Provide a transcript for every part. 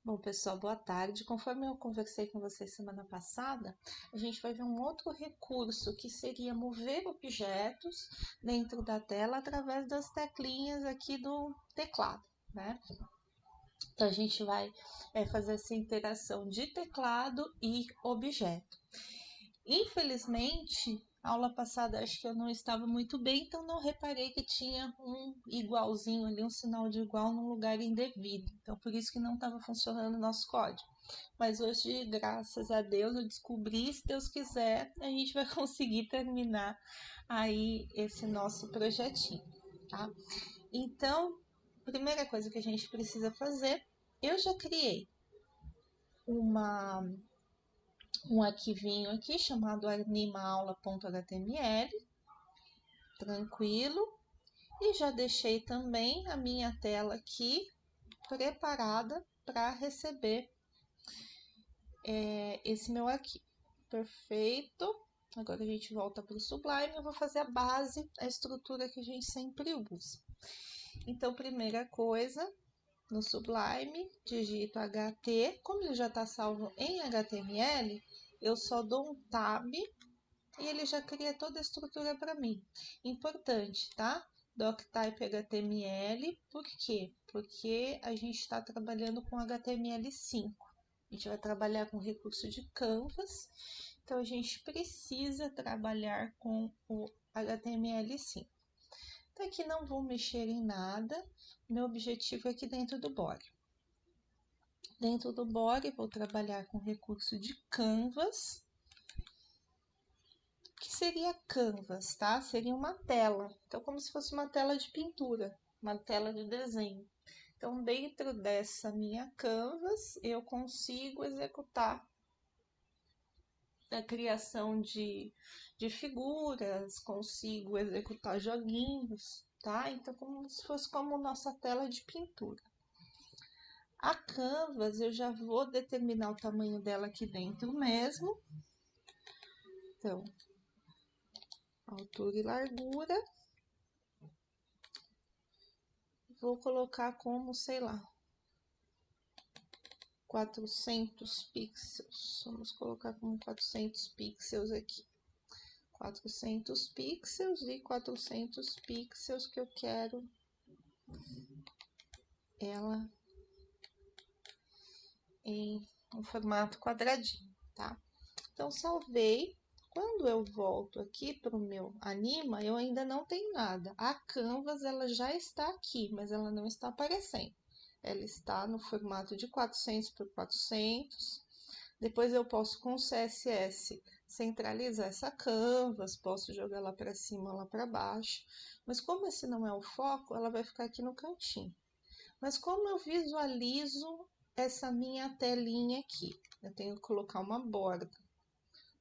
Bom, pessoal, boa tarde. Conforme eu conversei com vocês semana passada, a gente vai ver um outro recurso que seria mover objetos dentro da tela através das teclinhas aqui do teclado, né? Então, a gente vai fazer essa interação de teclado e objeto. Infelizmente, a aula passada acho que eu não estava muito bem, então não reparei que tinha um igualzinho ali, um sinal de igual num lugar indevido. Então, por isso que não estava funcionando o nosso código. Mas hoje, graças a Deus, eu descobri, se Deus quiser, a gente vai conseguir terminar aí esse nosso projetinho, tá? Então, primeira coisa que a gente precisa fazer, eu já criei um arquivinho aqui chamado animaaula.html, tranquilo, e já deixei também a minha tela aqui preparada para receber esse meu arquivo. Perfeito. Agora a gente volta para o Sublime. Eu vou fazer a base, a estrutura que a gente sempre usa. Então, primeira coisa, no Sublime, digito HT. Como ele já está salvo em HTML, eu só dou um Tab e ele já cria toda a estrutura para mim. Importante, tá? Doctype HTML, por quê? Porque a gente está trabalhando com HTML5. A gente vai trabalhar com recurso de Canvas, então a gente precisa trabalhar com o HTML5. Então aqui não vou mexer em nada, meu objetivo é aqui dentro do body. Dentro do body vou trabalhar com recurso de Canvas, que seria Canvas, tá? Seria uma tela, então como se fosse uma tela de pintura, uma tela de desenho. Então, dentro dessa minha Canvas, eu consigo executar a criação de figuras, consigo executar joguinhos, tá? Então, como se fosse como nossa tela de pintura. A Canvas, eu já vou determinar o tamanho dela aqui dentro mesmo. Então, altura e largura. Vou colocar como, sei lá, 400 pixels. Vamos colocar como 400 pixels aqui. 400 pixels e 400 pixels que eu quero ela em um formato quadradinho, tá? Então, salvei. Quando eu volto aqui para o meu Anima, eu ainda não tenho nada. A Canvas, ela já está aqui, mas ela não está aparecendo. Ela está no formato de 400 por 400. Depois eu posso, com o CSS, centralizar essa Canvas, posso jogar lá para cima, lá para baixo. Mas como esse não é o foco, ela vai ficar aqui no cantinho. Mas como eu visualizo essa minha telinha aqui? Eu tenho que colocar uma borda.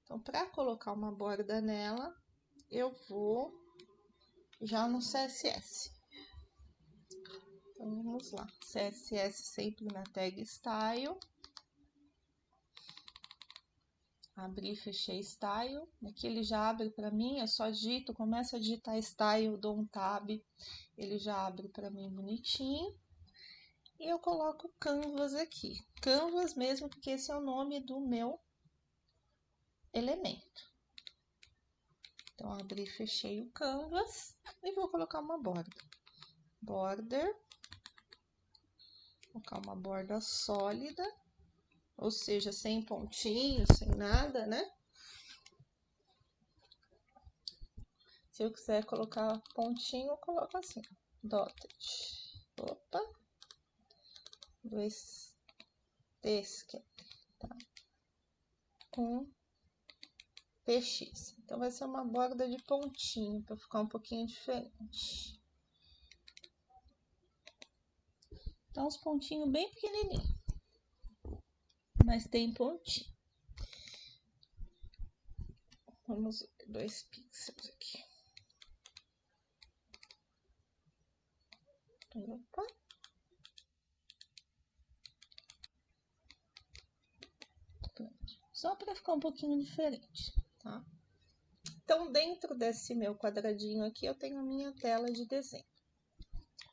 Então, para colocar uma borda nela, eu vou já no CSS. Então, vamos lá. CSS sempre na tag Style. Abri e fechei Style. Aqui ele já abre para mim, eu só digito, começo a digitar Style, dou um Tab, ele já abre para mim bonitinho. E eu coloco Canvas aqui. Canvas mesmo, porque esse é o nome do meu elemento. Então, abri e fechei o Canvas e vou colocar uma borda. Border. Vou colocar uma borda sólida, ou seja, sem pontinhos, sem nada, né? Se eu quiser colocar pontinho, eu coloco assim, dotted. Opa. 2 escape, tá? PX. Então, vai ser uma borda de pontinho, para ficar um pouquinho diferente. Então, uns pontinhos bem pequenininhos, mas tem pontinho. Vamos ver, 2 pixels aqui. Opa. Só para ficar um pouquinho diferente, tá? Então, dentro desse meu quadradinho aqui, eu tenho a minha tela de desenho.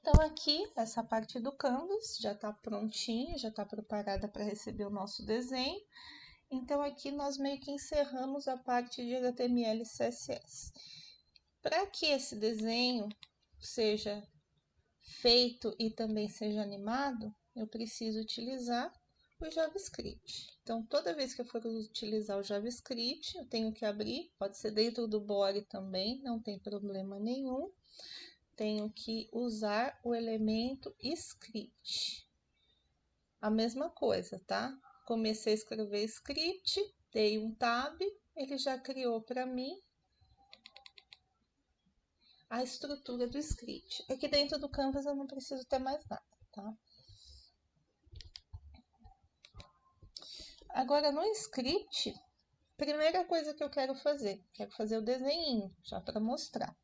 Então, aqui, essa parte do Canvas já está prontinha, já está preparada para receber o nosso desenho. Então, aqui nós meio que encerramos a parte de HTML e CSS. Para que esse desenho seja feito e também seja animado, eu preciso utilizar o JavaScript. Então, toda vez que eu for utilizar o JavaScript, eu tenho que abrir, pode ser dentro do body também, não tem problema nenhum. Tenho que usar o elemento script. A mesma coisa, tá? Comecei a escrever script, dei um tab, ele já criou para mim a estrutura do script. Aqui dentro do Canvas eu não preciso ter mais nada, tá? Agora, no script, primeira coisa que eu quero fazer o desenho, já para mostrar.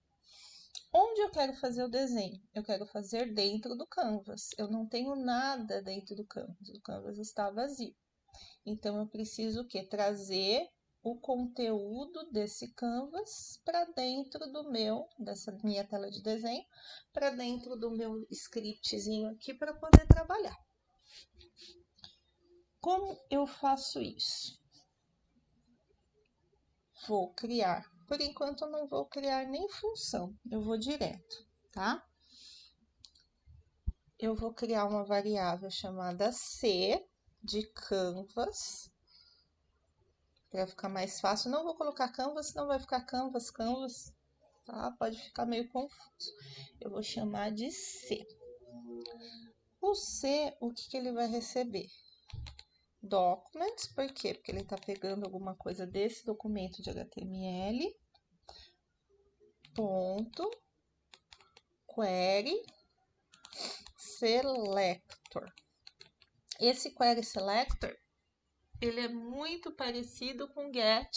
Onde eu quero fazer o desenho? Eu quero fazer dentro do Canvas. Eu não tenho nada dentro do Canvas. O Canvas está vazio. Então, eu preciso o quê? Trazer o conteúdo desse Canvas para dentro dessa minha tela de desenho, para dentro do meu scriptzinho aqui para poder trabalhar. Como eu faço isso? Vou criar. Por enquanto, eu não vou criar nem função, eu vou direto, tá? Eu vou criar uma variável chamada C de Canvas, para ficar mais fácil. Não vou colocar Canvas, senão vai ficar Canvas, tá? Pode ficar meio confuso. Eu vou chamar de C. O C, o que ele vai receber? Documents, por quê? Porque ele está pegando alguma coisa desse documento de HTML, ponto, query, selector. Esse query selector, ele é muito parecido com get,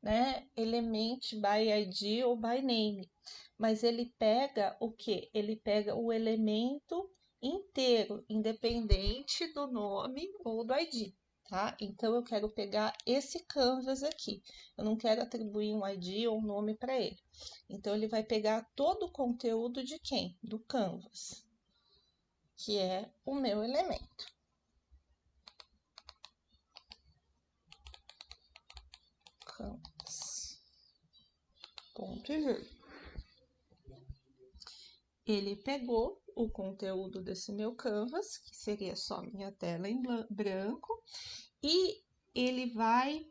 né? Element by ID ou by name, mas ele pega o que? Ele pega o elemento inteiro, independente do nome ou do ID, tá? Então, eu quero pegar esse Canvas aqui. Eu não quero atribuir um ID ou um nome para ele. Então, ele vai pegar todo o conteúdo de quem? Do Canvas, que é o meu elemento. Canvas. Ponto e vírgula. Ele pegou o conteúdo desse meu Canvas, que seria só minha tela em branco, e ele vai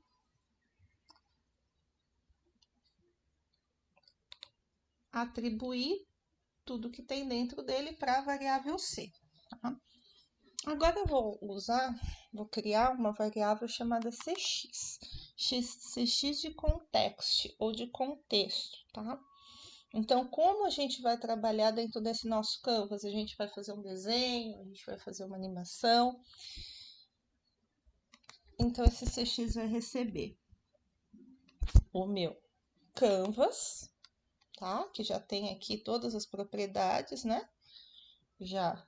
atribuir tudo que tem dentro dele para a variável C. Tá? Agora eu vou criar uma variável chamada CX. CX de context ou de contexto, tá? Então, como a gente vai trabalhar dentro desse nosso Canvas? A gente vai fazer um desenho, a gente vai fazer uma animação. Então, esse CX vai receber o meu Canvas, tá? Que já tem aqui todas as propriedades, né? Já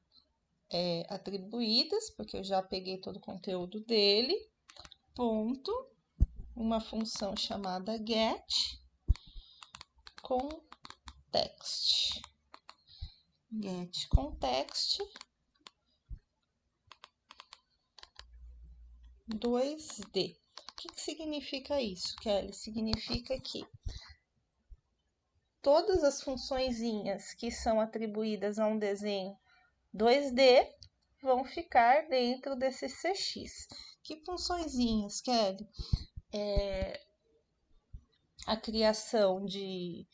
atribuídas, porque eu já peguei todo o conteúdo dele. Ponto, uma função chamada get context. Get context 2D. O que significa isso, Kelly? Significa que todas as funçõezinhas que são atribuídas a um desenho 2D vão ficar dentro desse CX. Que funçõezinhas, Kelly? A criação de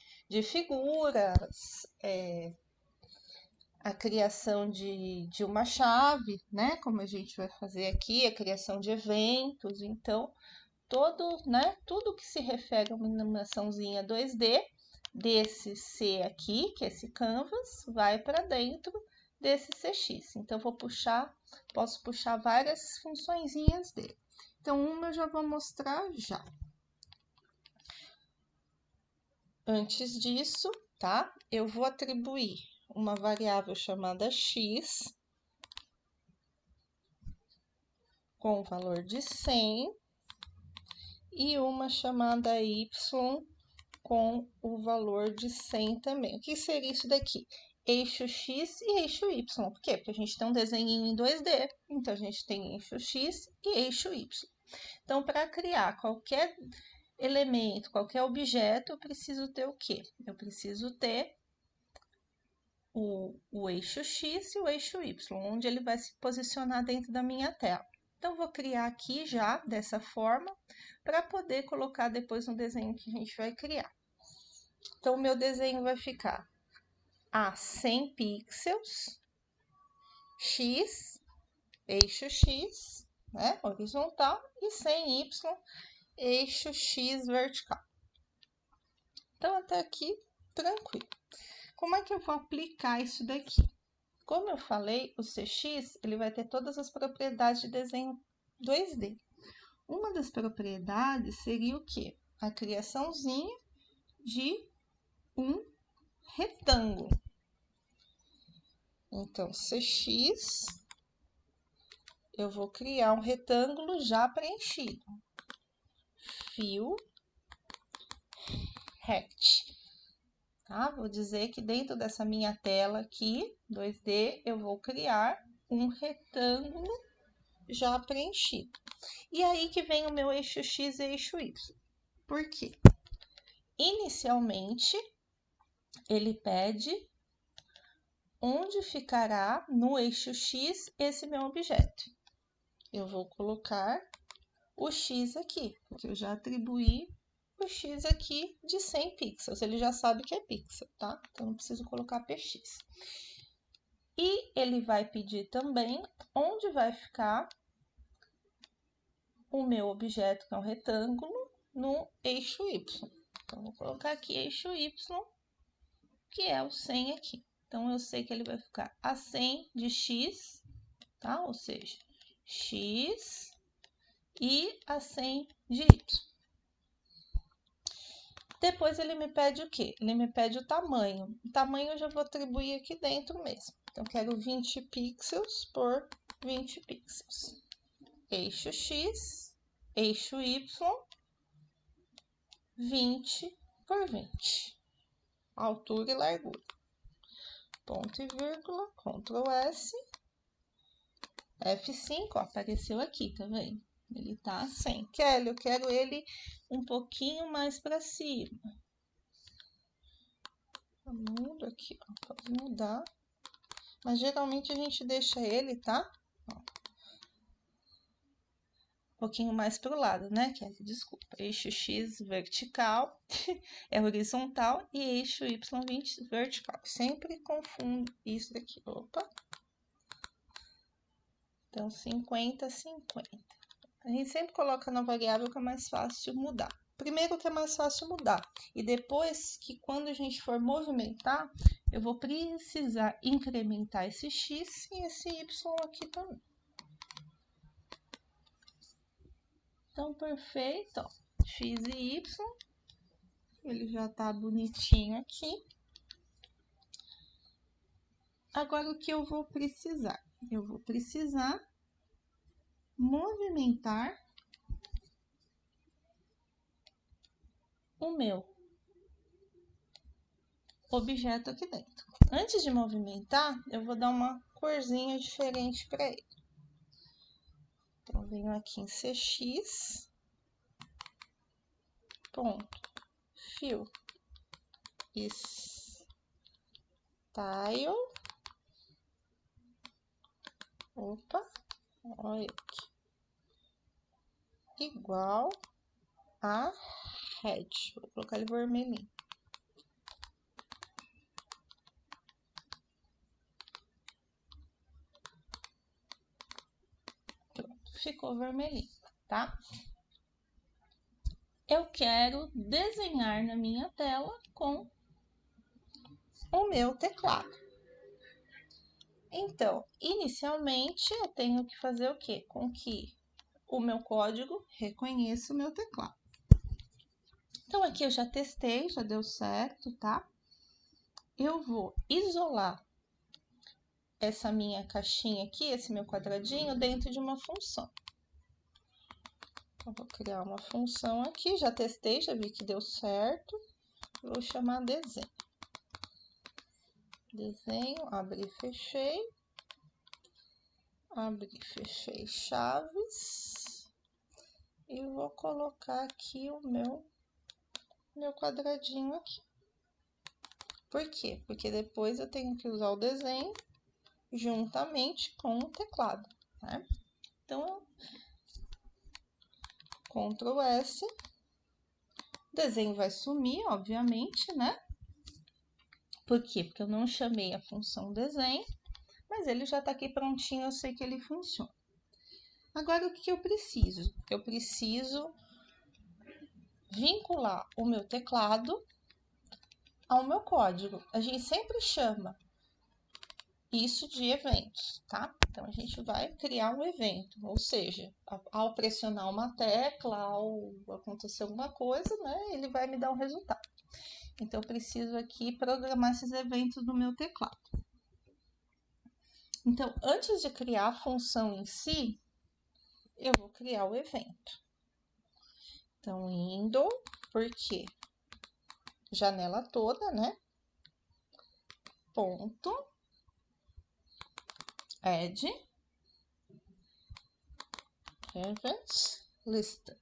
figuras, a criação de uma chave, né? Como a gente vai fazer aqui, a criação de eventos. Então, tudo que se refere a uma animaçãozinha 2D, desse C aqui, que é esse Canvas, vai para dentro desse CX. Então, posso puxar várias funçõezinhas dele. Então, uma eu já vou mostrar já. Antes disso, tá? Eu vou atribuir uma variável chamada x com o valor de 100 e uma chamada y com o valor de 100 também. O que seria isso daqui? eixo X e eixo Y. Por quê? Porque a gente tem um desenho em 2D, então a gente tem eixo X e eixo Y. Então, para criar qualquer elemento, qualquer objeto, eu preciso ter o quê? Eu preciso ter o eixo X e o eixo Y, onde ele vai se posicionar dentro da minha tela. Então, vou criar aqui já dessa forma, para poder colocar depois no desenho que a gente vai criar. Então, o meu desenho vai ficar a 100 pixels, X, eixo X, né, horizontal, e 100Y, eixo X vertical. Então, até aqui, tranquilo. Como é que eu vou aplicar isso daqui? Como eu falei, o CX ele vai ter todas as propriedades de desenho 2D. Uma das propriedades seria o quê? A criaçãozinha de um retângulo. Então, CX, eu vou criar um retângulo já preenchido. Fill Rect. Tá? Vou dizer que dentro dessa minha tela aqui, 2D, eu vou criar um retângulo já preenchido. E aí que vem o meu eixo X e eixo Y. Por quê? Inicialmente, ele pede onde ficará no eixo X esse meu objeto. Eu vou colocar o X aqui, porque eu já atribuí o X aqui de 100 pixels. Ele já sabe que é pixel, tá? Então, não preciso colocar PX. E ele vai pedir também onde vai ficar o meu objeto, que é um retângulo, no eixo Y. Então, vou colocar aqui eixo Y, que é o 100 aqui. Então, eu sei que ele vai ficar a 100 de X, tá? Ou seja, X e a 100 de Y. Depois ele me pede o quê? Ele me pede o tamanho. O tamanho eu já vou atribuir aqui dentro mesmo. Então, quero 20 pixels por 20 pixels. Eixo X, eixo Y, 20 por 20. Altura e largura. Ponto e vírgula, Ctrl S, F5, ó, apareceu aqui, tá vendo? Ele tá a 100. Kelly, eu quero ele um pouquinho mais para cima. Muda aqui, ó, pode mudar. Mas geralmente a gente deixa ele, tá? Ó, um pouquinho mais pro lado, né, Kelly? Desculpa. Eixo X vertical é horizontal e eixo Y vertical. Sempre confundo isso daqui. Opa. Então, 50, 50. A gente sempre coloca na variável que é mais fácil mudar. Primeiro que é mais fácil mudar. E depois que quando a gente for movimentar, eu vou precisar incrementar esse X e esse Y aqui também. Então, perfeito, ó. X e Y. Ele já tá bonitinho aqui. Agora, o que eu vou precisar? Eu vou precisar movimentar o meu objeto aqui dentro. Antes de movimentar, eu vou dar uma corzinha diferente para ele. Então, venho aqui em CX, ponto, fill, style, opa, olha aqui, igual a red, vou colocar ele vermelhinho. Pronto, ficou vermelhinho, tá? Eu quero desenhar na minha tela com o meu teclado. Então, inicialmente, eu tenho que fazer o quê? Com que o meu código reconheça o meu teclado. Então, aqui eu já testei, já deu certo, tá? Eu vou isolar essa minha caixinha aqui, esse meu quadradinho, dentro de uma função. Então, vou criar uma função aqui, já testei, já vi que deu certo. Vou chamar desenho. desenho, abri, fechei chaves, e vou colocar aqui o meu quadradinho aqui. Por quê? Porque depois eu tenho que usar o desenho juntamente com o teclado, tá? Então, Ctrl S, o desenho vai sumir, obviamente, né? Por quê? Porque eu não chamei a função desenho, mas ele já tá aqui prontinho, eu sei que ele funciona. Agora, o que eu preciso? Eu preciso vincular o meu teclado ao meu código. A gente sempre chama isso de eventos, tá? Então, a gente vai criar um evento, ou seja, ao pressionar uma tecla, ao acontecer alguma coisa, né, ele vai me dar um resultado. Então, eu preciso aqui programar esses eventos no meu teclado. Então, antes de criar a função em si, eu vou criar o evento. Então, indo, por quê? Janela toda, né? Ponto, add, events, lista.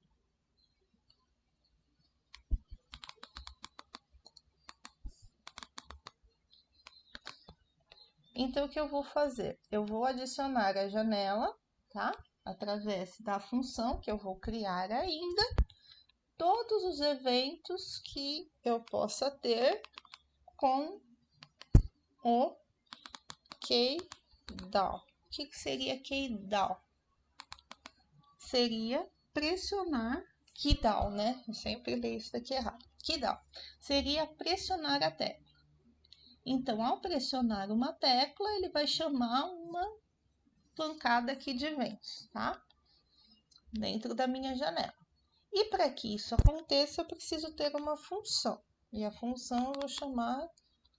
Então, o que eu vou fazer? Eu vou adicionar a janela, tá? Através da função que eu vou criar ainda, todos os eventos que eu possa ter com o kDAW. O que seria kDAW? Seria pressionar, kDAW, né? Eu sempre leio isso daqui errado. kDAW seria pressionar a tecla. Então, ao pressionar uma tecla, ele vai chamar uma pancada aqui de eventos, tá? Dentro da minha janela. E para que isso aconteça, eu preciso ter uma função. E a função eu vou chamar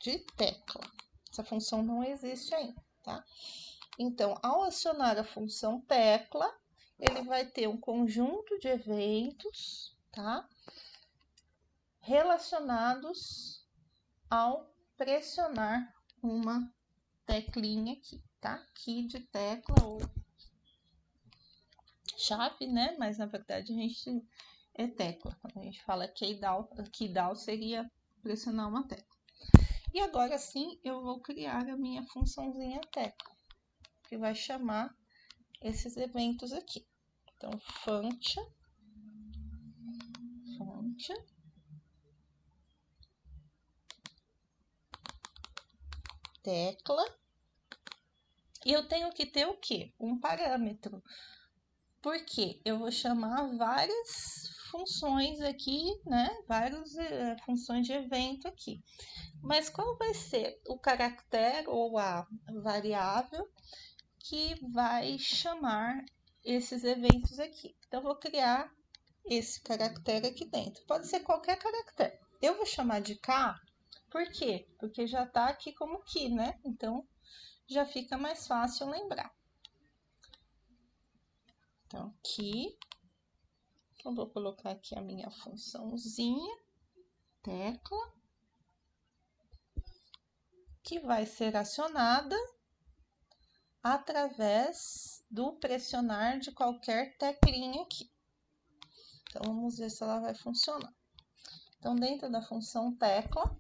de tecla. Essa função não existe ainda, tá? Então, ao acionar a função tecla, ele vai ter um conjunto de eventos, tá? Relacionados ao pressionar uma teclinha aqui, tá? Aqui de tecla ou chave, né? Mas na verdade a gente é tecla. Quando a gente fala kDAW seria pressionar uma tecla. E agora sim eu vou criar a minha funçãozinha tecla, que vai chamar esses eventos aqui. Então, function, tecla. E eu tenho que ter o quê? Um parâmetro. Porque eu vou chamar várias funções aqui, né? Várias funções de evento aqui. Mas qual vai ser o caractere ou a variável que vai chamar esses eventos aqui? Então, eu vou criar esse caractere aqui dentro. Pode ser qualquer caractere. Eu vou chamar de K, por quê? Porque já está aqui como key, né? Então, já fica mais fácil lembrar. Então, key. Eu vou colocar aqui a minha funçãozinha, tecla, que vai ser acionada através do pressionar de qualquer teclinha aqui. Então, vamos ver se ela vai funcionar. Então, dentro da função tecla,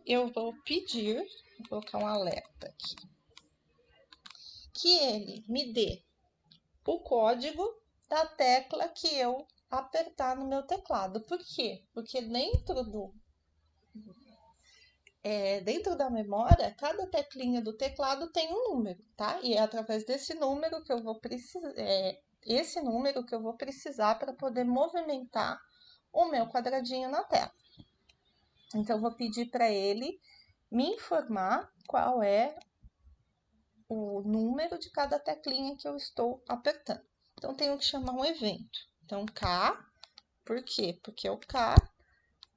eu vou pedir, vou colocar um alerta aqui, que ele me dê o código da tecla que eu apertar no meu teclado. Por quê? Porque dentro da memória, cada teclinha do teclado tem um número, tá? E é através desse número que eu vou precisar, esse número que eu vou precisar para poder movimentar o meu quadradinho na tela. Então, eu vou pedir para ele me informar qual é o número de cada teclinha que eu estou apertando. Então, tenho que chamar um evento. Então, K, por quê? Porque o K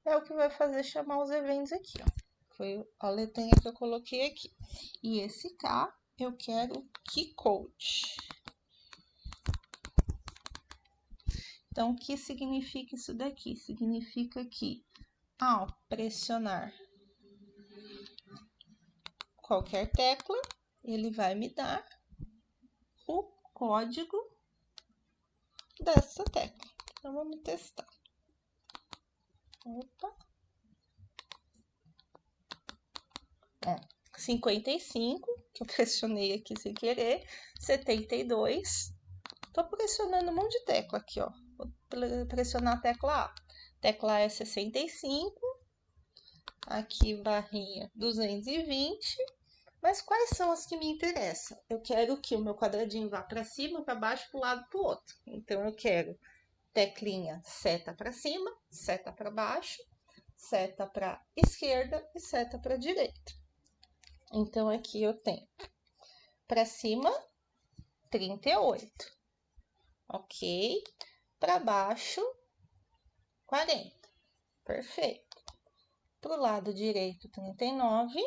é o que vai fazer chamar os eventos aqui, ó. Foi a letrinha que eu coloquei aqui. E esse K, eu quero keycode. Então, o que significa isso daqui? Significa que ao pressionar qualquer tecla, ele vai me dar o código dessa tecla. Então, vamos testar. Opa. 55, que eu pressionei aqui sem querer. 72. Tô pressionando um monte de tecla aqui, ó. Vou pressionar a tecla A. Tecla A é 65. Aqui, barrinha 220. Mas quais são as que me interessam? Eu quero que o meu quadradinho vá para cima, para baixo, para o lado, para o outro. Então, eu quero teclinha seta para cima, seta para baixo, seta para esquerda e seta para direita. Então, aqui eu tenho para cima 38, ok? Para baixo 40, perfeito. Para o lado direito 39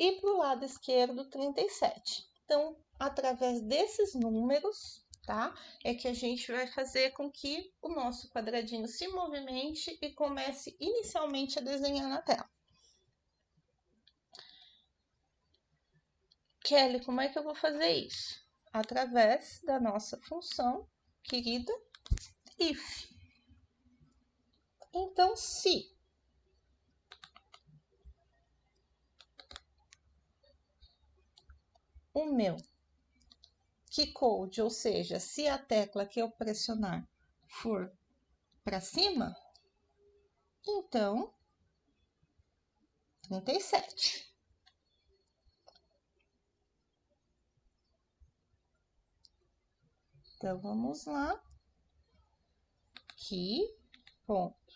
e para o lado esquerdo 37. Então, através desses números, tá? É que a gente vai fazer com que o nosso quadradinho se movimente e comece inicialmente a desenhar na tela. Kelly, como é que eu vou fazer isso? Através da nossa função querida if. Então, se o meu keycode, ou seja, se a tecla que eu pressionar for para cima, então 37. Então, vamos lá. Keycode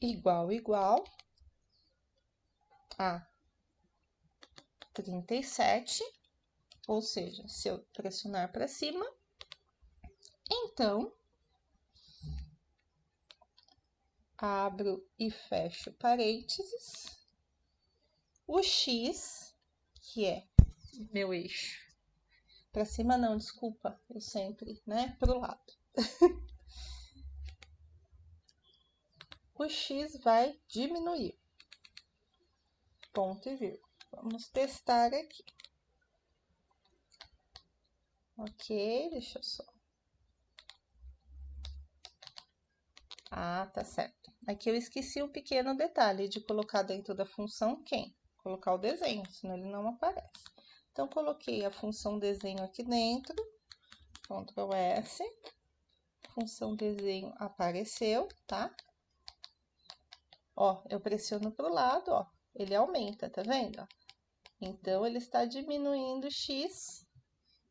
igual a 37, ou seja, se eu pressionar para cima, então, abro e fecho parênteses, o X, que é meu eixo, para cima não, desculpa, eu sempre, né, pro lado. O X vai diminuir, ponto e vírgula. Vamos testar aqui. Ok, deixa eu só. Ah, tá certo. Aqui eu esqueci o pequeno detalhe de colocar dentro da função quem? Colocar o desenho, senão ele não aparece. Então, coloquei a função desenho aqui dentro, Ctrl S, função desenho apareceu, tá? Ó, eu pressiono pro lado, ó, ele aumenta, tá vendo? Então, ele está diminuindo o X,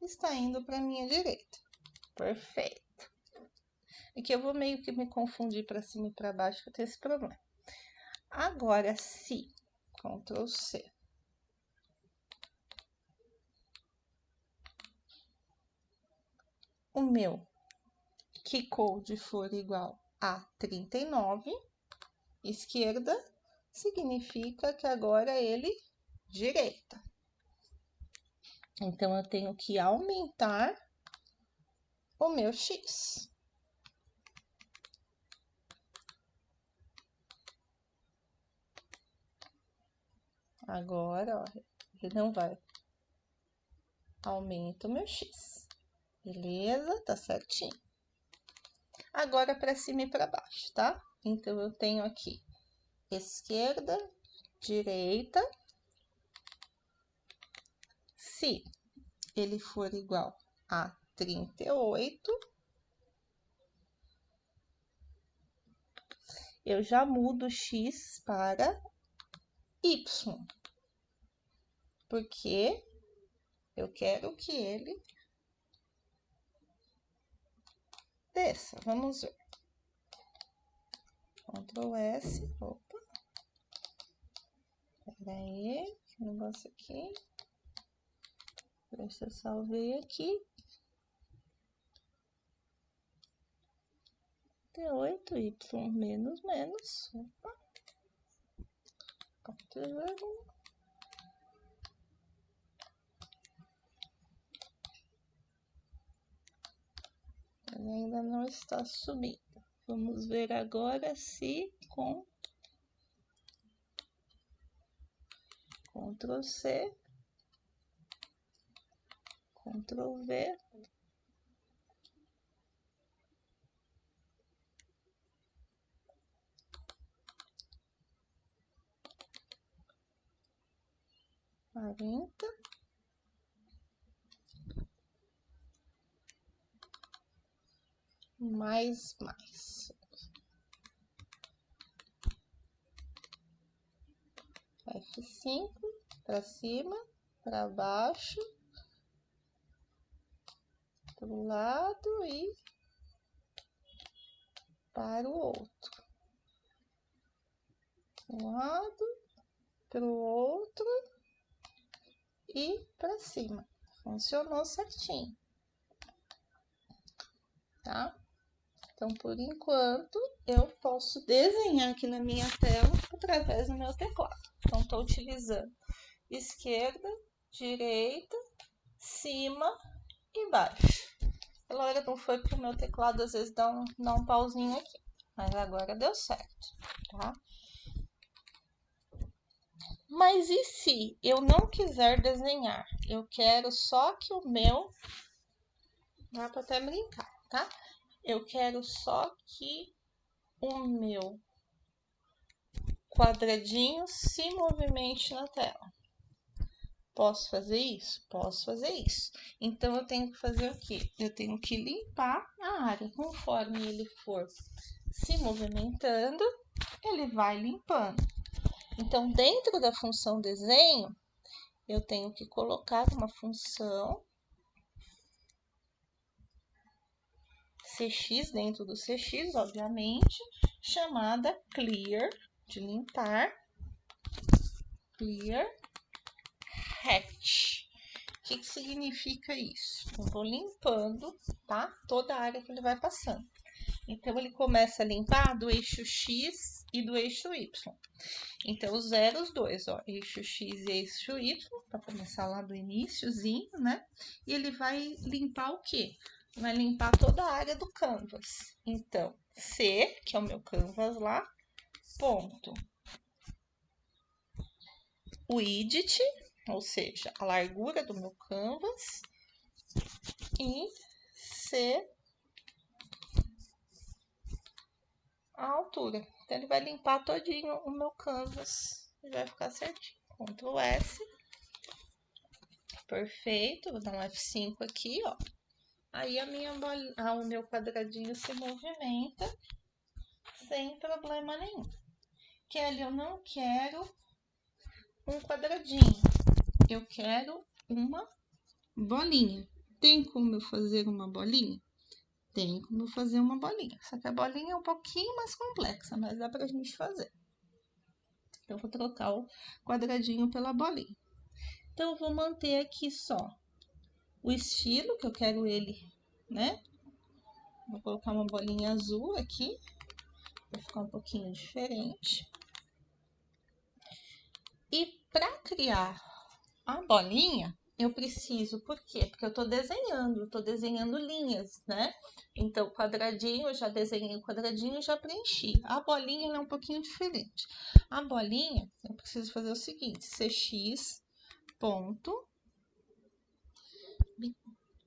está indo para a minha direita. Perfeito. Aqui eu vou meio que me confundir para cima e para baixo, que eu tenho esse problema. Agora, se Ctrl C, o meu keycode for igual a 39, esquerda, significa que agora ele direita. Então, eu tenho que aumentar o meu X. Agora, ó, ele não vai. Aumenta o meu X. Beleza? Tá certinho. Agora, para cima e para baixo, tá? Então, eu tenho aqui esquerda, direita. Se ele for igual a 38, eu já mudo X para Y, porque eu quero que ele desça. Vamos ver. Ctrl S, opa. Pera aí, esse negócio aqui. Deixa eu salvei aqui. 8y menos. Opa. Ele ainda não está subindo. Vamos ver agora se com Ctrl C, Ctrl V, mais F5 para cima, para baixo, para um lado e para o outro. Um lado, para o outro e para cima. Funcionou certinho, tá? Então, por enquanto, eu posso desenhar aqui na minha tela através do meu teclado. Então, estou utilizando esquerda, direita, cima e baixo. A hora não foi porque o meu teclado às vezes dá um pauzinho aqui, mas agora deu certo, tá? Mas e se eu não quiser desenhar? Eu quero só que o meu... Dá para até brincar, tá? Eu quero só que o meu quadradinho se movimente na tela. Posso fazer isso? Posso fazer isso. Então, eu tenho que fazer o quê? Eu tenho que limpar a área. Conforme ele for se movimentando, ele vai limpando. Então, dentro da função desenho, eu tenho que colocar uma função CX dentro do CX, obviamente, chamada clear, de limpar, clear hatch. O que significa isso? Eu vou limpando, tá? Toda a área que ele vai passando. Então, ele começa a limpar do eixo X e do eixo Y. Então, os dois, ó, eixo X e eixo Y, para começar lá do iniciozinho, né? E ele vai limpar o quê? Vai limpar toda a área do canvas. Então, C, que é o meu canvas lá, ponto. Width, ou seja, a largura do meu canvas, e C, a altura. Então, ele vai limpar todinho o meu canvas e vai ficar certinho. Ctrl S. Perfeito. Vou dar um F5 aqui, ó. Aí o meu quadradinho se movimenta sem problema nenhum. Kelly, eu não quero um quadradinho. Eu quero uma bolinha. Tem como eu fazer uma bolinha? Tem como eu fazer uma bolinha. Só que a bolinha é um pouquinho mais complexa, mas dá pra gente fazer. Então, eu vou trocar o quadradinho pela bolinha. Então, eu vou manter aqui só o estilo, que eu quero ele, né? Vou colocar uma bolinha azul aqui, para ficar um pouquinho diferente. E para criar a bolinha, eu preciso, por quê? Porque eu tô desenhando linhas, né? Então, quadradinho, eu já desenhei o quadradinho e já preenchi. A bolinha, ela é um pouquinho diferente. A bolinha, eu preciso fazer o seguinte, cx ponto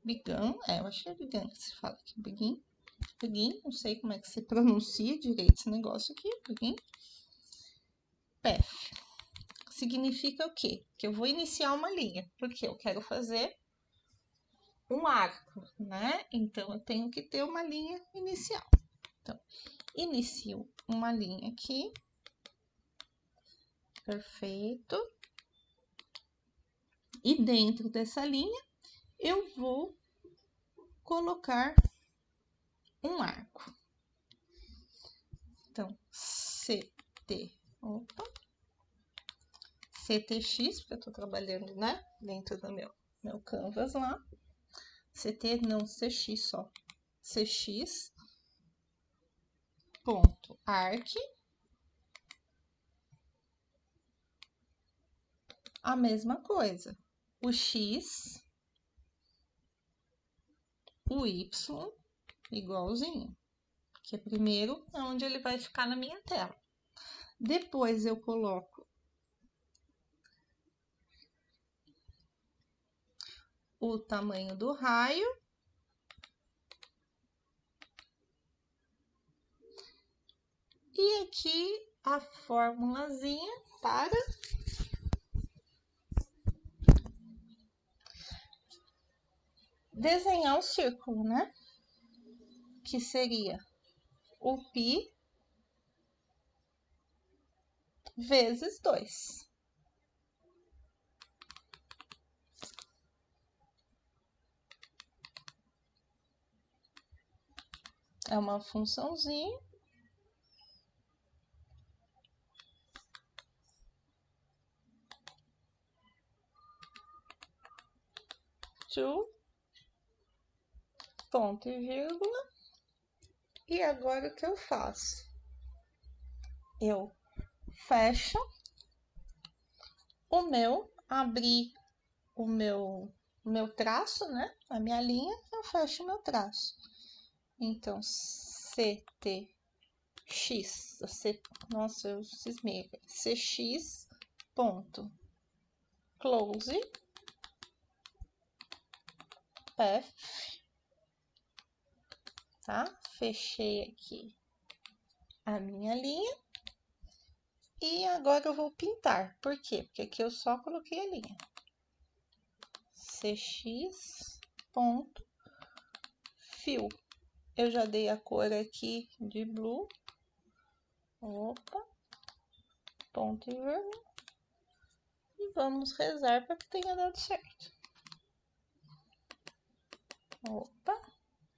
begin, eu acho que é begin que se fala aqui, begin, não sei como é que se pronuncia direito esse negócio aqui, begin, path. Significa o quê? Que eu vou iniciar uma linha, porque eu quero fazer um arco, né? Então, eu tenho que ter uma linha inicial. Então, inicio uma linha aqui. Perfeito. E dentro dessa linha, eu vou colocar um arco. Então, CTX, porque eu tô trabalhando, né? Dentro do meu canvas lá. CT não, CX só. CX ponto arc. A mesma coisa. O X, o Y, igualzinho. porque primeiro é onde ele vai ficar na minha tela. Depois eu coloco o tamanho do raio. E aqui a formulazinha para desenhar o círculo, né? Que seria o π vezes 2. É uma funçãozinha. Ponto e vírgula. E agora o que eu faço? Eu fecho abri o meu traço, né? A minha linha, eu fecho o meu traço. Então, nossa, eu cismei. CX ponto close F, tá? Fechei aqui a minha linha. E agora eu vou pintar. Por quê? Porque aqui eu só coloquei a linha. CX ponto fill. Eu já dei a cor aqui de blue. Opa. Ponto e vírgula. E vamos rezar para que tenha dado certo. Opa.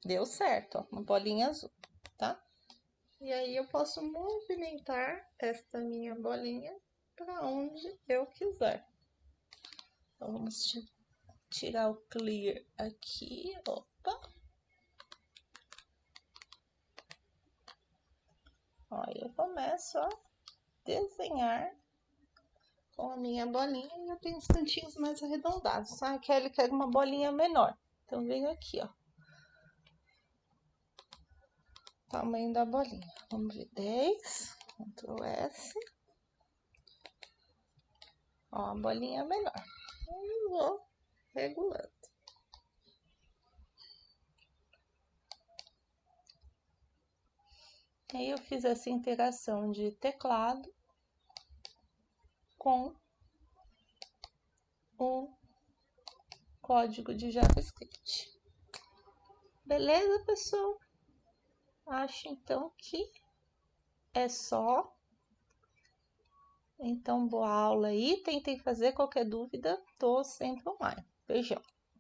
Deu certo, ó. Uma bolinha azul, tá? E aí eu posso movimentar esta minha bolinha para onde eu quiser. Então, vamos tirar o clear aqui, opa. Ó, eu começo a desenhar com a minha bolinha e eu tenho os cantinhos mais arredondados. A Kelly quer uma bolinha menor, então venho aqui, ó. Tamanho da bolinha. Vamos ver, 10, Ctrl S. Ó, a bolinha menor. Eu vou regulando. Aí eu fiz essa interação de teclado com o código de JavaScript. Beleza, pessoal? Acho então que é só. Então, boa aula aí. Tentem fazer qualquer dúvida. Tô sempre online. Beijão.